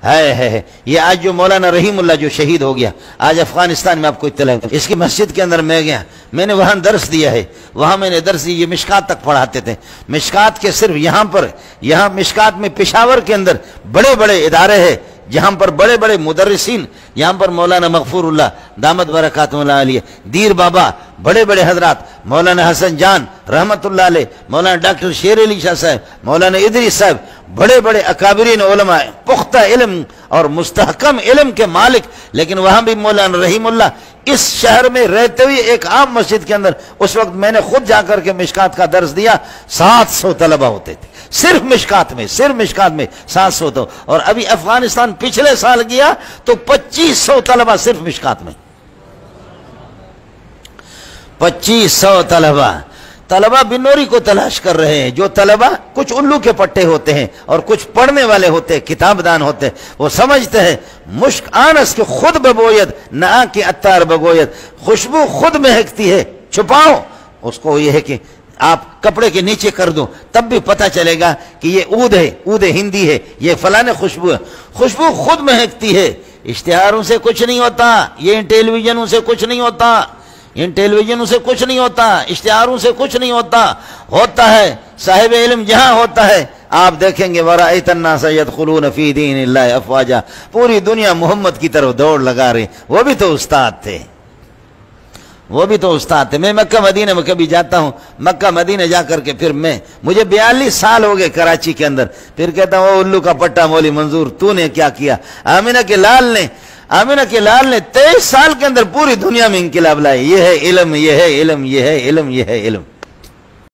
ہے یہ آج جو مولانا رحیم اللہ جو شہید ہو گیا آج افغانستان میں، آپ کو اطلاع ہے، اس کی مسجد کے اندر میں گیا، میں نے وہاں درس دیا ہے، وہاں میں نے درس دی، یہ مشکات تک پڑھاتے تھے، مشکات کے صرف یہاں مشکات میں پشاور کے اندر بڑے بڑے ادارے ہیں جہاں پر بڑے بڑے مدرسین، یہاں پر مولانا مغفور اللہ دامت برکاتہ اللہ علیہ، دیر بابا، بڑے بڑے حضرات، مولانا حسن جان رحمت اللہ علیہ، مولانا ڈاکٹر شیر علی شاہ صاحب، مولانا ادریس صاحب، بڑے بڑے اکابرین علماء، پختہ علم اور مستحکم علم کے مالک، لیکن وہاں بھی مولانا رحیم اللہ اس شہر میں رہتے ہوئے ایک عام مسجد کے اندر، اس وقت میں نے خود جا کر کے مشکات کا درس دیا، 700 طلبہ ہوتے تھے صرف مشکات میں 700 تو، اور ابھی افغانستان پچھلے سال گیا تو 2500 طلبہ صرف مشکات میں، 2500 طلبہ بنوری کو تلاش کر رہے ہیں، جو طلبہ کچھ الو کے پٹے ہوتے ہیں اور کچھ پڑھنے والے ہوتے ہیں، کتاب دان ہوتے ہیں، وہ سمجھتے ہیں مشک آنس کے خود ببوید نہ کی اتار بگوید، خوشبو خود مہکتی ہے، چھپاؤ اس کو، یہ ہے کہ آپ کپڑے کے نیچے کر دو تب بھی پتہ چلے گا کہ یہ عود ہندی ہے، یہ فلاں خوشبو ہے، خوشبو خود مہکتی ہے، اشتہاروں سے کچھ نہیں ہوتا، یہ ٹیلی ویژنوں سے کچھ نہیں ہوتا، اشتہاروں سے کچھ نہیں ہوتا ہے صاحب علم جہاں ہوتا ہے، آپ دیکھیں گے وَرَأَيْتَ النَّاسَ يَدْخُلُونَ فِي دِينِ اللَّهِ أَفْوَاجًا، پوری دنیا محمد کی طرف دوڑ لگا رہے، وہ بھی تو استاد تھے، میں مکہ مدینہ میں کبھی جاتا ہوں، مکہ مدینہ جا کر کے پھر مجھے 42 سال ہو گئے کراچی کے اندر، پھر کہتا ہوں الو کا پٹا مولی منظور تو نے کیا کیا، آمینہ کے لال نے 23 سال کے اندر پوری دنیا میں انقلاب لائے، یہ ہے علم، یہ ہے علم، یہ ہے علم، یہ ہے علم۔